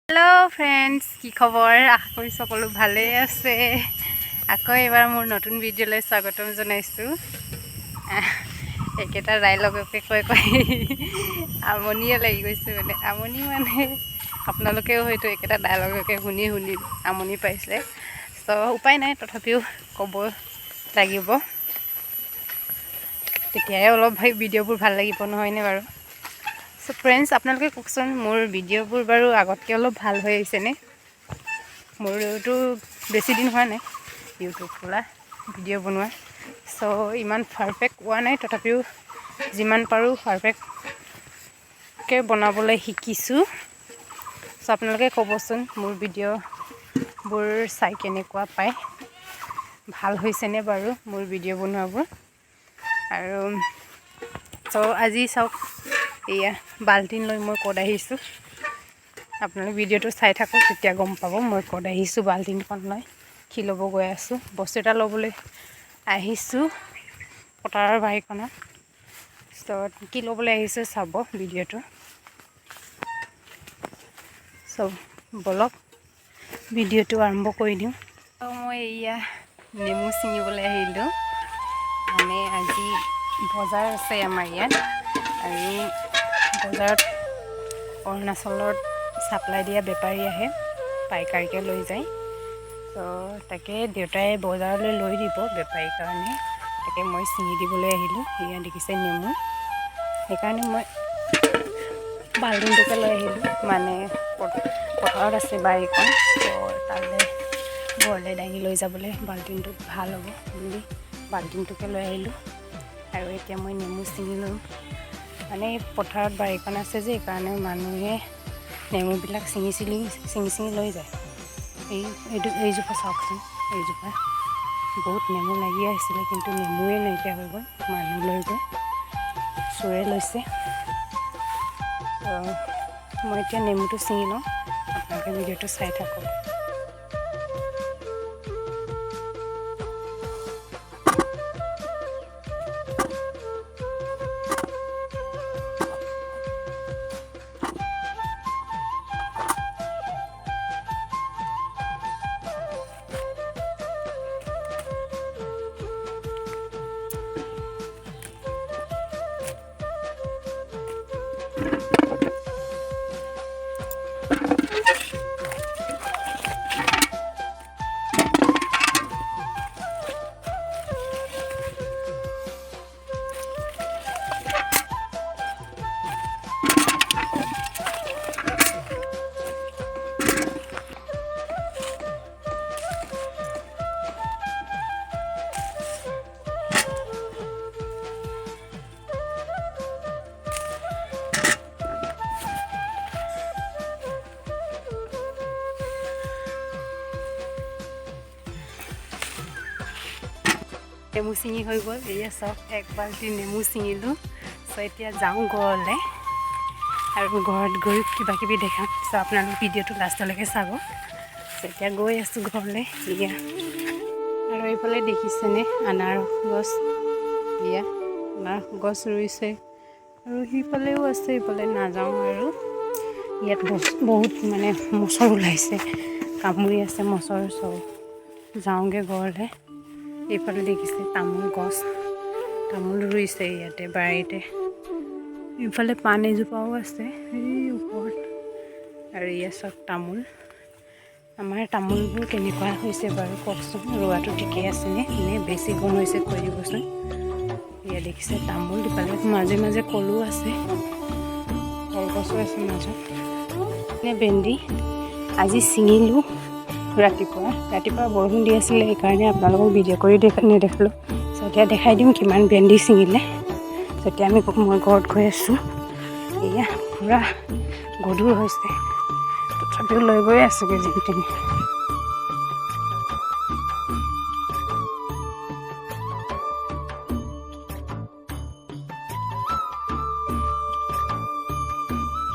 Hello friends की खबर आशा करी सकलो भाले आछे आको एबार मोर नतुन भिडिओले स्वागतम जनाइछु एकेटा डायलगके कय कय আমনিয়ে লাগি গৈছে মানে আমনি মানে আপোনালোকেও হয়তো একেটা ডায়লগকে শুনি শুনি আমনি পাইছে তো উপায় নাই তথাপিও কব লাগিব তেতিয়াই অলপ ভাই ভিডিওবোৰ ভাল লাগিব নহয়নে বাৰু So friends, আপোনালোকে কওকচোন মোৰ ভিডিওবোৰ বাৰু আগতকৈ অলপ ভাল হৈ আহিছে নে মোৰটো বেছি দিন হোৱা নাই ইউটিউব খোলা ভিডিও বনোৱা সো ইমান পাৰফেক্ট হোৱা নাই তথাপিও যিমান পাৰো পাৰফেক্ট কে বনাবলৈ শিকিছো সো আপোনালোকে ক'বচোন মোৰ ভিডিওবোৰ চাই কেনেকুৱা পায় ভাল হৈছে নে বাৰু মোৰ ভিডিও বনোৱাবোৰ আৰু সো আজি চাওক এয়া বাল্টিন লৈ মই কড আহিছো আপোনালোকে ভিডিওটো চাই থাকক তেতিয়া গম পাব মই কড আহিছো বাল্টিনখন লৈ কি ল'ব গৈ আছো বস্তু এটা ল'বলৈ আহিছো পটাৰৰ বাইকখনত সো কি ল'বলৈ আহিছো চাব ভিডিওটো সো বলক ভিডিওটো আৰম্ভ কৰি দিওঁ মই এয়া নেমু ছিঙিবলৈ আহিলো মানে আজি বজাৰ আছে আমাৰ ইয়াত আৰু বজাৰত অৰুণাচলৰ সাপ্লাই দিয়া বেপাৰী আহে পাইকাৰীকে লৈ যায় তো তাকে দেউতাই বজাৰলৈ লৈ দিব বেপাৰীৰ কাৰণে তাকে মই ছিঙি দিবলৈ আহিলোঁ এয়া দেখিছে নেমু সেইকাৰণে মই বাল্টিনটোকে লৈ আহিলোঁ মানে পথাৰত আছে বাৰীখন তো তালৈ ঘৰলৈ দাঙি লৈ যাবলৈ বাল্টিনটোত ভাল হ'ব বুলি বাল্টিনটোকে লৈ আহিলোঁ আৰু এতিয়া মই নেমু ছিঙি ল'ম মানে পথাৰত বাৰীখন আছে যে সেইকাৰণে মানুহে নেমুবিলাক ছিঙি লৈ যায় এইজোপা চাওকচোন এইজোপা বহুত নেমু লাগি আহিছিলে কিন্তু নেমুৱে নাইকিয়া হৈ গ'ল মানুহ লৈ গৈ চোৰে লৈছে মই এতিয়া নেমুটো ছিঙি লওঁ আপোনালোকে ভিডিঅ'টো চাই থাকক নেমু ছিঙি হৈ গ'ল এয়া চাওক এক বাল্টি নেমু ছিঙিলোঁ চ' এতিয়া যাওঁ ঘৰলৈ আৰু ঘৰত গৈ কিবা কিবি দেখাম চ' আপোনালোক ভিডিঅ'টো লাষ্টলৈকে চাব চ' এতিয়া গৈ আছোঁ ঘৰলৈ এয়া আৰু এইফালে দেখিছেনে আনাৰস গছ এয়া আনাৰস গছ ৰুইছে আৰু সিফালেও আছে এইফালে নাযাওঁ আৰু ইয়াত বহুত মানে মচৰ ওলাইছে কামুৰি আছে মচৰ চব যাওঁগৈ ঘৰলৈ এইফালে দেখিছে তামোল গছ তামোল ৰুইছে ইয়াতে বাৰীতে এইফালে পাণ এজোপাও আছে এই ওপৰত আৰু এয়া চব তামোল আমাৰ তামোলবোৰ কেনেকুৱা হৈছে বাৰু কওকচোন ৰোৱাটো ঠিকেই আছেনে নে বেছি গুণ হৈছে কৈ দিবচোন এয়া দেখিছে তামোল ইফালে মাজে মাজে কলো আছে কলগছো আছে মাজত নে ভেন্দি আজি ছিঙিলোঁ ৰাতিপুৱা বৰষুণ দি আছিলে সেইকাৰণে আপোনালোকক ভিডিঅ' কৰি নেদেখালোঁ চ' এতিয়া দেখাই দিম কিমান ভেন্দি ছিঙিলে যেতিয়া মই ঘৰত গৈ আছোঁ এয়া পূৰা গধুৰ হৈছে তথাপিও লৈ গৈ আছোঁগৈ যেনি তেনি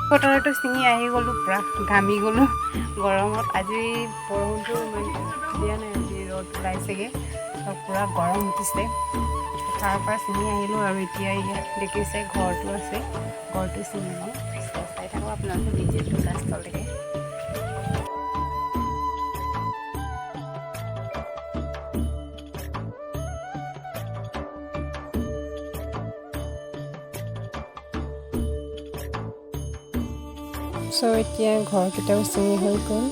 পথাৰটো ছিঙি আহি গ'লোঁ পূৰা ঘামি গ'লোঁ গৰমত আজি বৰষুণটো ইমান দিয়া নাই আজি ৰ'দ ওলাইছেগৈ পূৰা গৰম উঠিছে পথাৰৰ পৰা ছিঙি আহিলোঁ আৰু এতিয়া ইয়াত দেখিছে ঘৰটো আছে ঘৰটো ছিঙি লওঁ চাই থাকক আপোনালোকে ভিডিঅ'টো লাষ্টলৈকে সো এতিয়া ঘৰকেইটাও ছিঙি হৈ গ'ল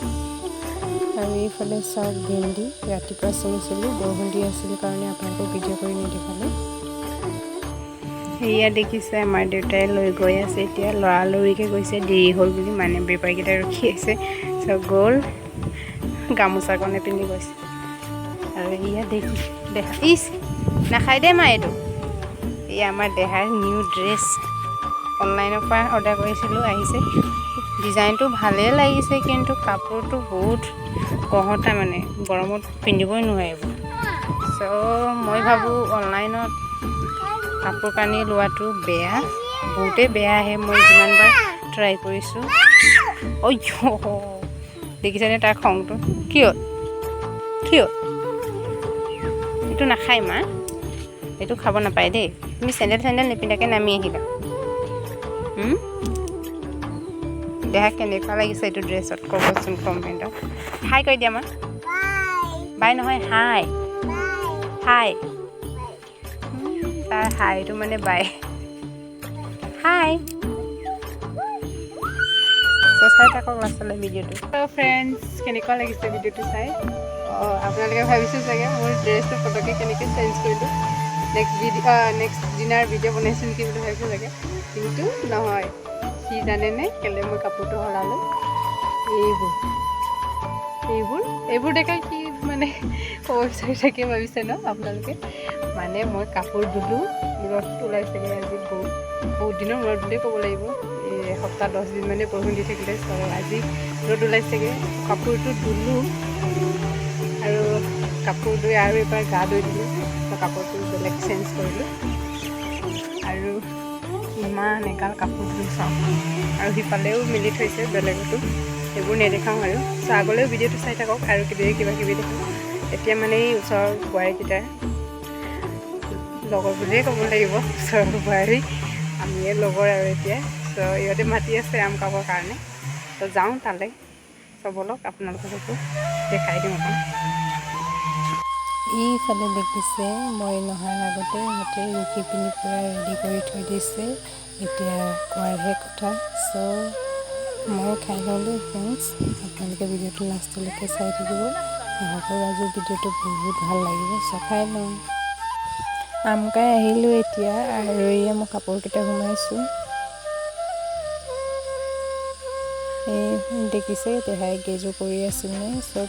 আৰু এইফালে চাওক ভেন্দি ৰাতিপুৱা ছিঙিছিলোঁ বৰষুণ দি আছিল কাৰণে আপোনালোকক ভিডিঅ' কৰি নেদেখালোঁ সেয়া দেখিছে আমাৰ দেউতাই লৈ গৈ আছে এতিয়া লৰালৰিকৈ গৈছে দেৰি হ'ল বুলি মানে বেপাৰীকেইটা ৰখি আছে চ' গ'ল গামোচাখনে পিন্ধি গৈছে আৰু এয়া দেখা ইচ নাখাই দে মা এইটো এয়া আমাৰ দেহাৰ নিউ ড্ৰেছ অনলাইনৰ পৰা অৰ্ডাৰ কৰিছিলোঁ আহিছে ডিজাইনটো ভালেই লাগিছে কিন্তু কাপোৰটো বহুত কহতা মানে গৰমত পিন্ধিবই নোৱাৰিব চ' মই ভাবোঁ অনলাইনত কাপোৰ কানি লোৱাটো বেয়া বহুতেই বেয়া আহে মই যিমানবাৰ ট্ৰাই কৰিছোঁ ঐ দেখিছেনে তাৰ খংটো কিয় এইটো নাখায় মা এইটো খাব নাপায় দেই তুমি চেণ্ডেল নিপিন্ধাকৈ নামি আহিলা দেহা কেনেকুৱা লাগিছে এইটো ড্ৰেছত ক'বচোন কমেণ্টত হাই কৈ দিয়া মা বাই নহয় হাই তাৰ হাইটো মানে বাই হাই চাই থাকক লাষ্টলৈ ভিডিঅ'টো ফ্ৰেণ্ডছ কেনেকুৱা লাগিছে ভিডিঅ'টো চাই আপোনালোকে ভাবিছোঁ চাগে মোৰ ড্ৰেছটো ফটোকে কেনেকৈ চেঞ্জ কৰিলোঁ নেক্সট দিনাৰ ভিডিঅ' বনাইছোঁ নেকি বুলি ভাবিছোঁ চাগে কিন্তু নহয় সি জানেনে কেলৈ মই কাপোৰটো সলালোঁ এইবোৰ দেখাই কি মানে ক'ব বিচাৰি থাকে ভাবিছে ন আপোনালোকে মানে মই কাপোৰ ধুলোঁ ৰ'দটো ওলাইছেগৈ আজি বহুত দিনৰ মূৰত বুলিয়ে ক'ব লাগিব এসপ্তাহ 10 দিন মানে বৰষুণ দি থাকিলে চ' আজি ৰ'দ ওলাইছেগৈ কাপোৰটো ধুলোঁ আৰু কাপোৰ ধুই আৰু এবাৰ গা ধুই দিলোঁ চ' কাপোৰটো বেলেগ চেঞ্জ কৰিলোঁ আৰু ইমান এগাল কাপোৰ ধুই চাওঁ আৰু সিফালেও মিলি থৈছে বেলেগতো সেইবোৰ নেদেখাওঁ আৰু চ' আগলৈও ভিডিঅ'টো চাই থাকক আৰু কিবা কিবি দেখাওঁ এতিয়া মানে এই ওচৰৰ বোৱাৰীকেইটাৰ লগৰ বুলিয়ে ক'ব লাগিব ওচৰৰ বোৱাৰী আমিয়ে লগৰ আৰু এতিয়া চ' ইহঁতে মাতি আছে আম খাবৰ কাৰণে ত' যাওঁ তালৈ চ' ব'লক আপোনালোককো দেখাই দিওঁ অকণ এইফালে দেখিছে মই নহাৰ আগতে ইহঁতে ৰুকি পিনি পূৰা ৰেডি কৰি থৈ দিছে এতিয়া খোৱাৰহে কথা চ' মই খাই লওঁ ফ্ৰেণ্ডছ আপোনালোকে ভিডিঅ'টো লাষ্টলৈকে চাই থাকিব আশা আজিৰ ভিডিঅ'টো বহুত ভাল লাগিব চ' খাই লওঁ আম খাই আহিলোঁ এতিয়া আৰু এয়া মই কাপোৰকেইটা সোমাইছোঁ এই দেখিছে দেহাই গেজু কৰি আছিলে চব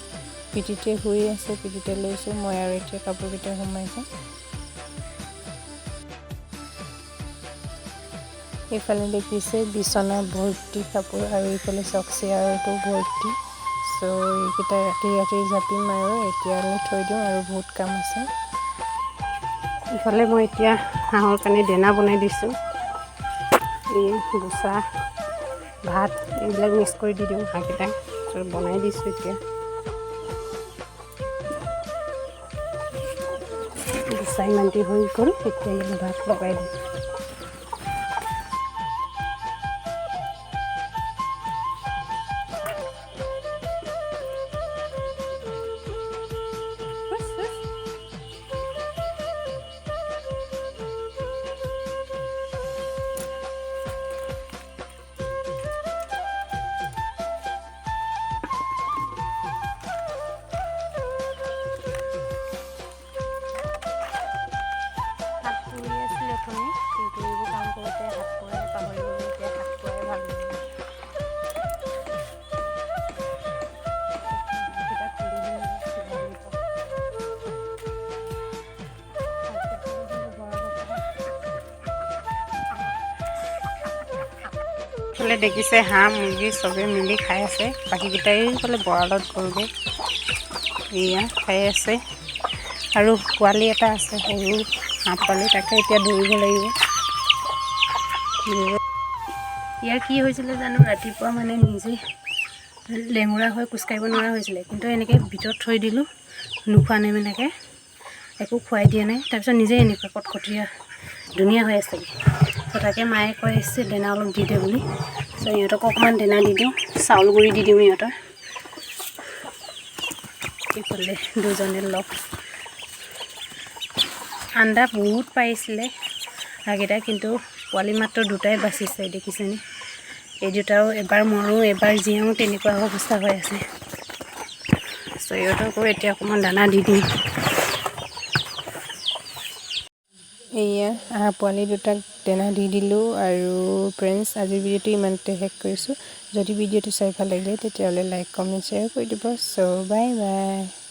পিঠিতে শুই আছে পিঠিতে লৈছোঁ মই আৰু এতিয়া কাপোৰকেইটা সোমাইছোঁ এইফালে দেখিছে বিচনা ভৰ্তি কাপোৰ আৰু এইফালে চকচিয়াৰটো ভৰ্তি চ' এইকেইটা ৰাতি জাপিম আৰু এতিয়ালৈ থৈ দিওঁ আৰু বহুত কাম আছে ইফালে মই এতিয়া হাঁহৰ কাৰণে দানা বনাই দিছোঁ এই ভুচা ভাত এইবিলাক মিক্স কৰি দি দিওঁ হাঁহকেইটা বনাই দিছোঁ এতিয়া ভুচা ইমানটি হৈ গ'ল এতিয়া ভাত লগাই দিওঁ কিন্তু এইবোৰ কাম কৰোঁতে হাত পৰাই পাহৰি গ'লোঁ এতিয়া হাত পৰাই ভাল লাগে এইফালে দেখিছে হাঁহ মুৰ্গী চবেই মিলি খাই আছে বাকীকেইটাই এইফালে গঁৰালত গ'লগৈ এয়া খাই আছে আৰু পোৱালি এটা আছে সৰু হাঁহ পোৱালি তাকে এতিয়া ধৰিব লাগিব ইয়াৰ কি হৈছিলে জানো ৰাতিপুৱা মানে নিজে লেঙুৰা হৈ খোজকাঢ়িব নোৱাৰা হৈছিলে কিন্তু এনেকৈ ভিতৰত থৈ দিলোঁ নোখোৱা নেমেলাকৈ একো খুৱাই দিয়া নাই তাৰপিছত নিজে এনেকুৱা কটকটীয়া ধুনীয়া হৈ আছেগৈ ত' তাকে মায়ে কৈ আহিছে দানা অলপ দি দে বুলি চ' ইহঁতক অকণমান দানা দি দিওঁ চাউল গুড়ি দি দিওঁ ইহঁতৰ এইফালে দুজনে লগ আন্দা বহুত পাৰিছিলে হাঁহকেইটা কিন্তু পোৱালি মাত্ৰ দুটাই বাচিছে দেখিছেনে এই দুটাও এবাৰ মৰোঁ এবাৰ জীয়াওঁ তেনেকুৱা অৱস্থা হৈ আছে। চ' ইহঁতকো এতিয়া অকণমান দানা দি দিম। এয়া পোৱালি দুটাক দানা দি দিলোঁ। আৰু ফ্ৰেণ্ডছ, আজিৰ ভিডিঅ'টো ইমানতে শেষ কৰিছোঁ। যদি ভিডিঅ'টো চাই ভাল লাগিলে তেতিয়াহ'লে লাইক কমেণ্ট শ্বেয়াৰ কৰি দিব। চ' বাই বাই।